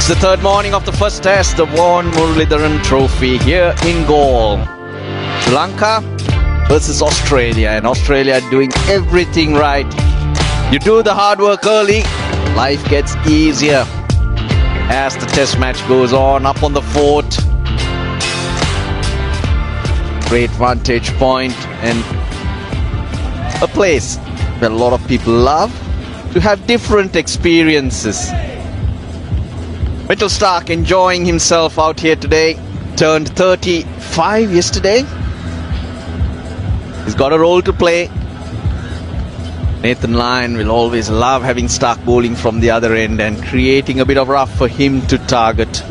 It's the third morning of the first test, the Vaughan Muralidharan Trophy here in Galle. Sri Lanka versus Australia, and Australia doing everything right. You do the hard work early, life gets easier. As the test match goes on, up on the fort, great vantage point and a place where a lot of people love to have different experiences. Mitchell Starc enjoying himself out here today, turned 35 yesterday. He's got a role to play. Nathan Lyon will always love having Starc bowling from the other end and creating a bit of rough for him to target.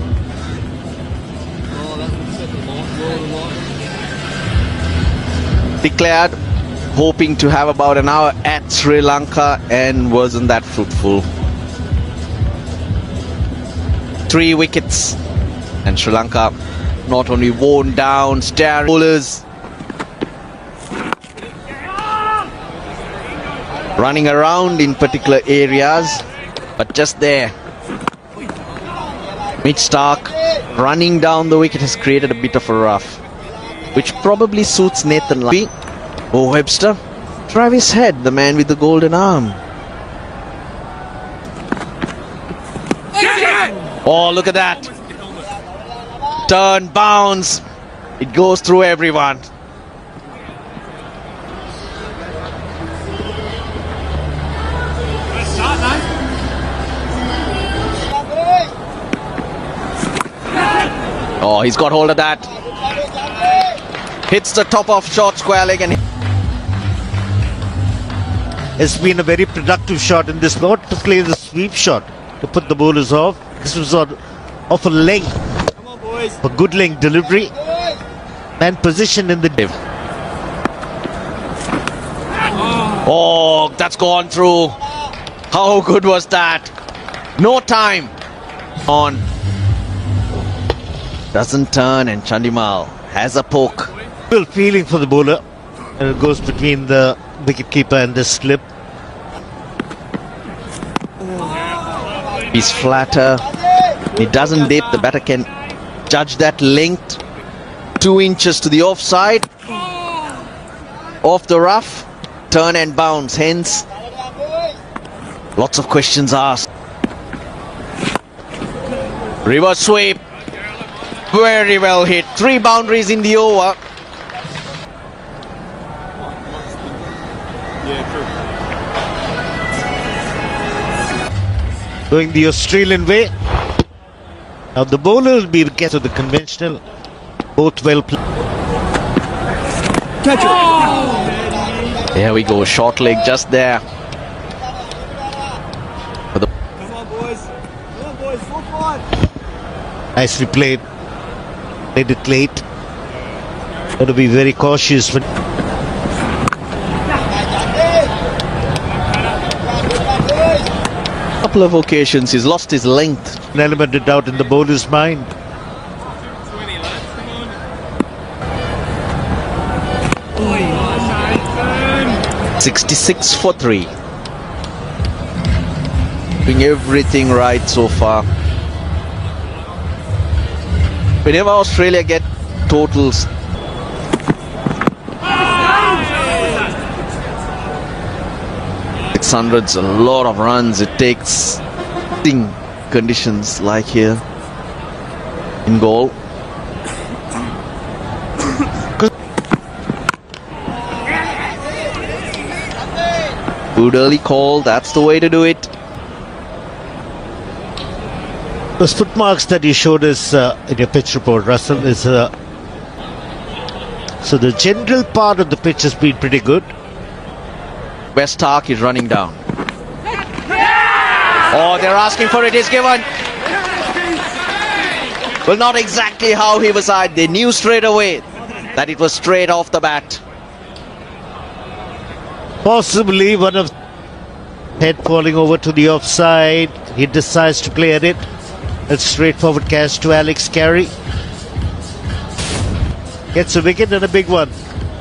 Declared hoping to have about an hour at Sri Lanka and wasn't that fruitful. 3 wickets and Sri Lanka not only worn down, staring bowlers running around in particular areas, but just there Mitch Starc running down the wicket has created a bit of a rough, which probably suits Nathan Lyon. Oh, Webster, Travis Head, the man with the golden arm. Oh, look at that. Turn, bounce. It goes through everyone. Oh, he's got hold of that. Hits the top of short square leg and it's been a very productive shot in this, not to play the sweep shot to put the bowlers off. This was off a length, a good length delivery and position in the div. Oh, that's gone through. How good was that? No time on. Doesn't turn and Chandimal has a poke. Real feeling for the bowler, and it goes between the wicketkeeper and the slip. He's flatter. He doesn't dip. The batter can judge that length. 2 inches to the offside. Off the rough. Turn and bounce. Hence, lots of questions asked. Reverse sweep. Very well hit. 3 boundaries in the over. Going the Australian way. Now the bowler will be get to the conventional. Both well played. Catch it. There we go. Short leg just there. Come on, boys. Come on, boys. 4-5. Nicely played. Played it late. Got to be very cautious when. Couple of occasions he's lost his length. An element of doubt in the bowler's mind. Oh, 66 for 3. Doing everything right so far. Whenever Australia get totals, hundreds, a lot of runs it takes in conditions like here in Galle. Good early call, that's the way to do it. Those footmarks that you showed us in your pitch report, Russell, is so the general part of the pitch has been pretty good. West Starc is running down. Oh, they're asking for it. Is given. Well, not exactly how he was eyed. They knew straight away that it was straight off the bat. Possibly one of head falling over to the offside. He decides to play at it. A straightforward catch to Alex Carey. Gets a wicket and a big one.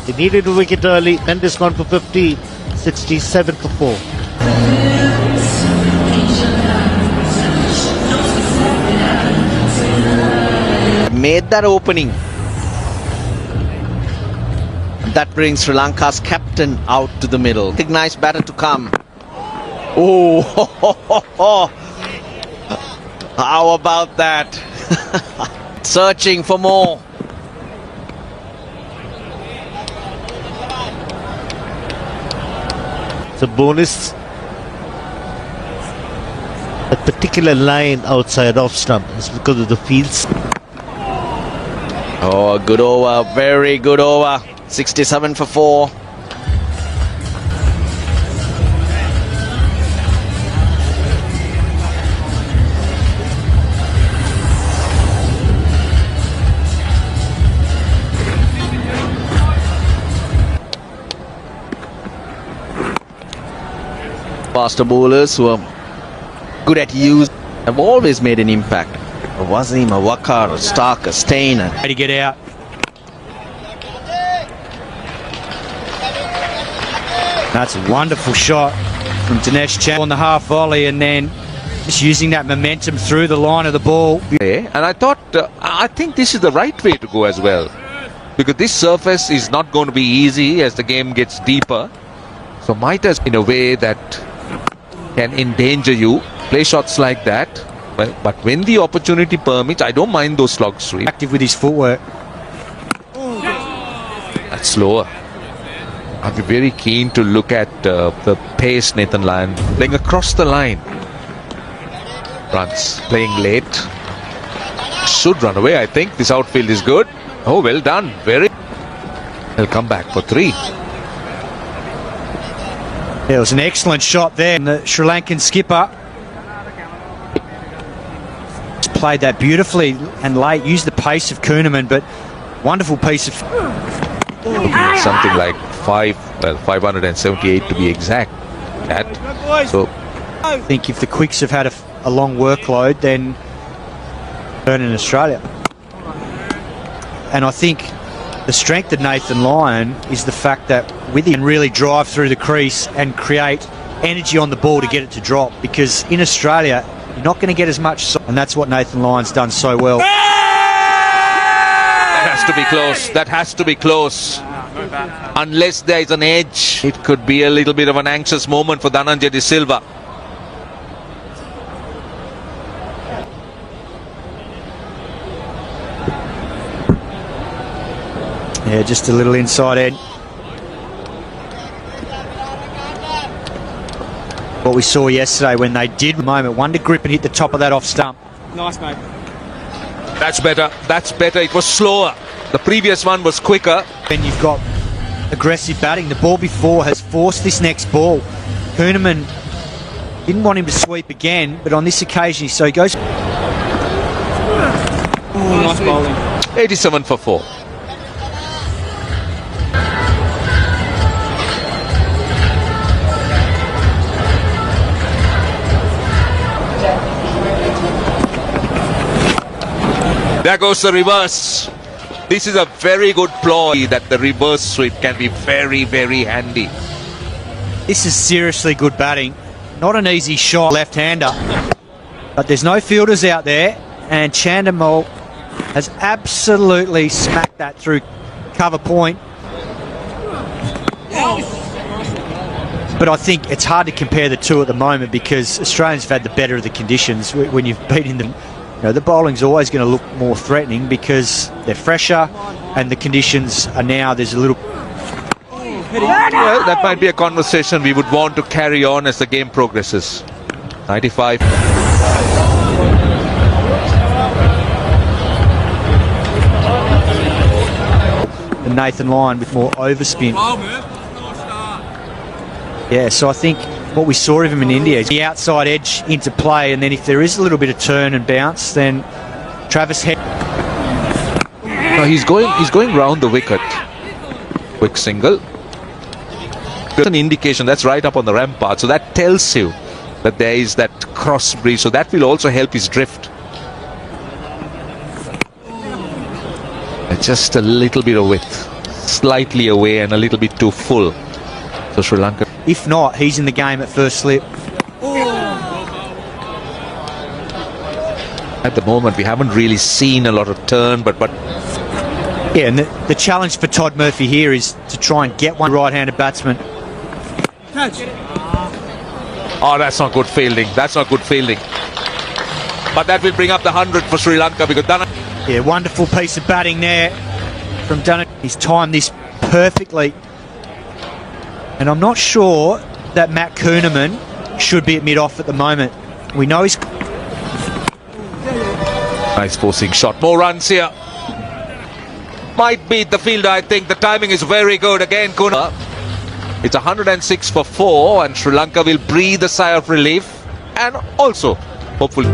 They needed a wicket early. Mendes gone for 50. 67 for 4. made that opening. That brings Sri Lanka's captain out to the middle. Nice batter to come. Oh, how about that? Searching for more. It's a bonus. A particular line outside off stump is because of the fields. Oh, good over. Very good over. 67 for 4. Faster bowlers who are good at use have always made an impact. A Wasim, a Wakar, a Stark, a Stein. To get out. That's a wonderful shot from Dinesh Chandra on the half volley, and then just using that momentum through the line of the ball. And I think this is the right way to go as well, because this surface is not going to be easy as the game gets deeper. So might as in a way that can endanger you. Play shots like that. Well, but when the opportunity permits, I don't mind those slog sweep. Active with his footwork. That's slower. I'd be very keen to look at the pace Nathan Lyon playing across the line. Runs, playing late. Should run away, I think. This outfield is good. Oh, well done. Very. He'll come back for 3. It was an excellent shot there. And the Sri Lankan skipper played that beautifully and late. Used the pace of Kuhnemann, but wonderful piece of... Something like 578 to be exact. So I think if the Quicks have had a long workload, then turn in Australia. And I think the strength of Nathan Lyon is the fact that with him can really drive through the crease and create energy on the ball to get it to drop, because in Australia you're not going to get as much, and that's what Nathan Lyon's done so well. that has to be close. That has to be close. Unless there is an edge, it could be a little bit of an anxious moment for Dhananjay De Silva. Yeah, just a little inside edge. What we saw yesterday when they did moment, one to grip and hit the top of that off stump. Nice, mate. That's better. That's better. It was slower. The previous one was quicker. Then you've got aggressive batting. The ball before has forced this next ball. Kuhnemann didn't want him to sweep again, but on this occasion, so he goes. Nice bowling. 87 for 4. There goes the reverse. This is a very good ploy that the reverse sweep can be very, very handy. This is seriously good batting. Not an easy shot, left-hander. But there's no fielders out there, and Chandimal has absolutely smacked that through cover point. But I think it's hard to compare the two at the moment, because Australians have had the better of the conditions. When you've beaten them, you know, the bowling's always going to look more threatening because they're fresher and the conditions are now, there's a little... Well, that might be a conversation we would want to carry on as the game progresses. 95. And Nathan Lyon with more overspin. Yeah, so I think what we saw of him in India is the outside edge into play, and then if there is a little bit of turn and bounce, then Travis Head. No, he's going round the wicket. Quick single. There's an indication that's right up on the rampart, so that tells you that there is that cross breeze, so that will also help his drift. Just a little bit of width, slightly away and a little bit too full. So Sri Lanka. If not, he's in the game at first slip. At the moment, we haven't really seen a lot of turn, but Yeah, and the challenge for Todd Murphy here is to try and get one right-handed batsman. Catch. oh, that's not good fielding. That's not good fielding. But that will bring up the 100 for Sri Lanka because Yeah, wonderful piece of batting there from Dunne. He's timed this perfectly. And I'm not sure that Matt Kuhneman should be at mid-off at the moment. We know he's... nice forcing shot. More runs here. Might beat the fielder, I think. The timing is very good. Again, Kuna. It's 106 for 4 and Sri Lanka will breathe a sigh of relief. And also, hopefully...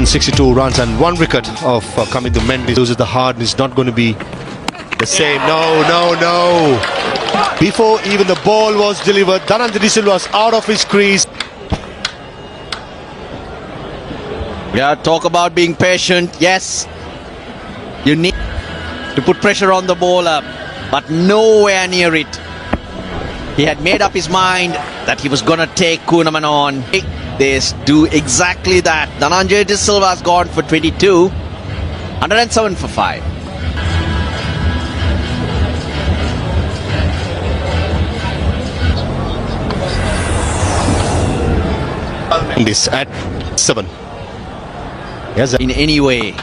62 runs and 1 wicket of Kamindu Mendy. Loses the heart and it's not going to be the same. No. Before even the ball was delivered, Dhananjay de Silva was out of his crease. Yeah, talk about being patient. Yes, you need to put pressure on the bowler, but nowhere near it. He had made up his mind that he was going to take Kuhneman on. They do exactly that. Dhananjay de Silva has gone for 22, 107 for 5. This at 7. Yes, In any way.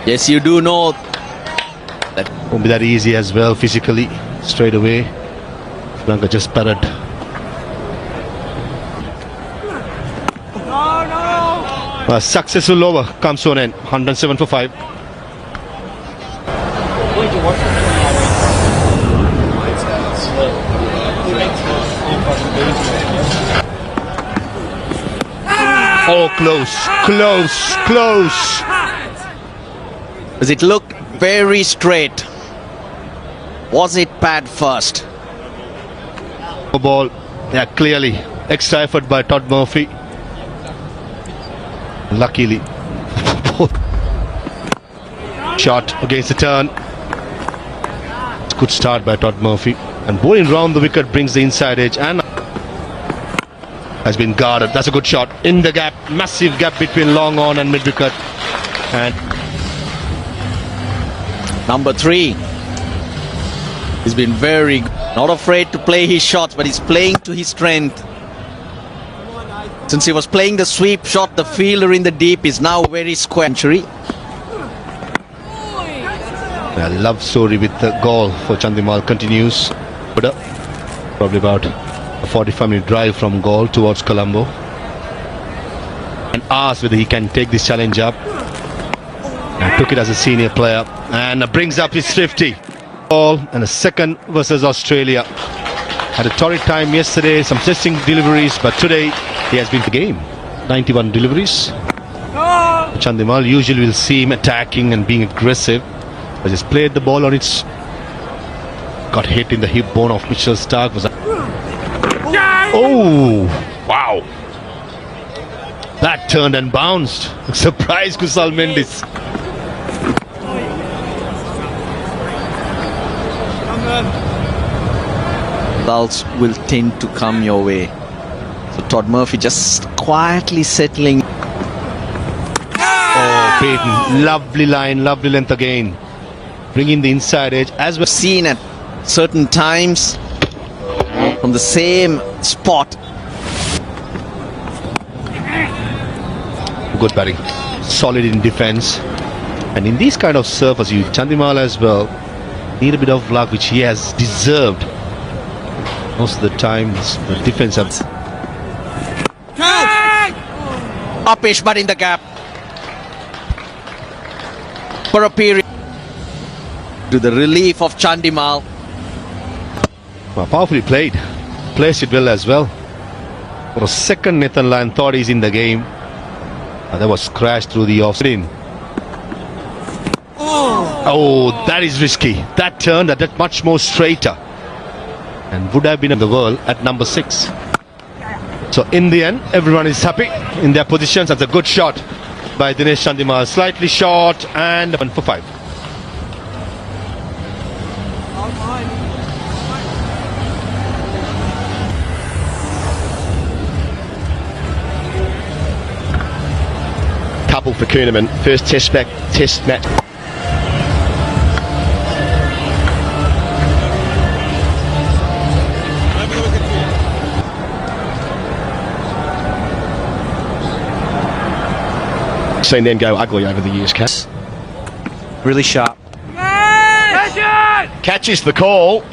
Yes, you do know that. won't be that easy as well physically. Straight away, Sri Lanka just batted. A successful over comes to an end. 107 for 5. Oh, close. Does it look very straight? Was it pad first? Ball, yeah, clearly. Extra effort by Todd Murphy. Luckily. Shot against the turn. Good start by Todd Murphy. And bowling round the wicket brings the inside edge and has been guarded. That's a good shot. In the gap. Massive gap between long on and mid wicket. And Number 3. He's been very not afraid to play his shots, but he's playing to his strength. Since he was playing the sweep shot, the fielder in the deep is now very square. a love story with the goal for Chandimal continues. But probably about a 45-minute drive from goal towards Colombo. And asks whether he can take this challenge up. And took it as a senior player and brings up his 50. Ball and a second versus Australia. Had a torrid time yesterday, some testing deliveries, but today he has been the game. 91 deliveries. Chandimal usually will see him attacking and being aggressive, but just played the ball on its. Got hit in the hip bone of Mitchell Starc. Oh, wow. That turned and bounced. Surprise Kusal Mendis. Results will tend to come your way. So Todd Murphy just quietly settling. Oh, Peyton. Lovely line, lovely length again. Bringing the inside edge as well. Seen at certain times from the same spot. Good batting. Solid in defense. And in these kind of surface, you Chandimal as well need a bit of luck, which he has deserved. Most of the times the defense have. Uppish, but in the gap. For a period. To the relief of Chandimal. Well, powerfully played. Placed it well as well. For a second, Nathan Lyon thought he's in the game. That was crashed through the off-spin. Oh, that is risky. That turned that much more straighter. And would have been in the world at number 6. So in the end, everyone is happy in their positions. That's a good shot by Dinesh Chandimal. Slightly short and 1 for 5. couple for Kuhnemann. First test match. Seen them go ugly over the years, Cass. Really sharp. Catches the call.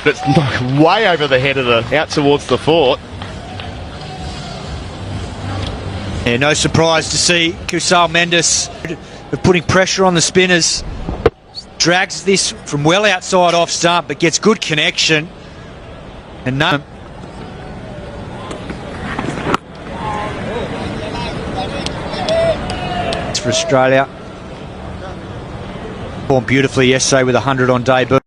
That's way over the head of out towards the fort. Yeah, no surprise to see Kusal Mendes putting pressure on the spinners. Drags this from well outside off stump, but gets good connection. And no. For Australia. Performed beautifully yesterday with 100 on debut.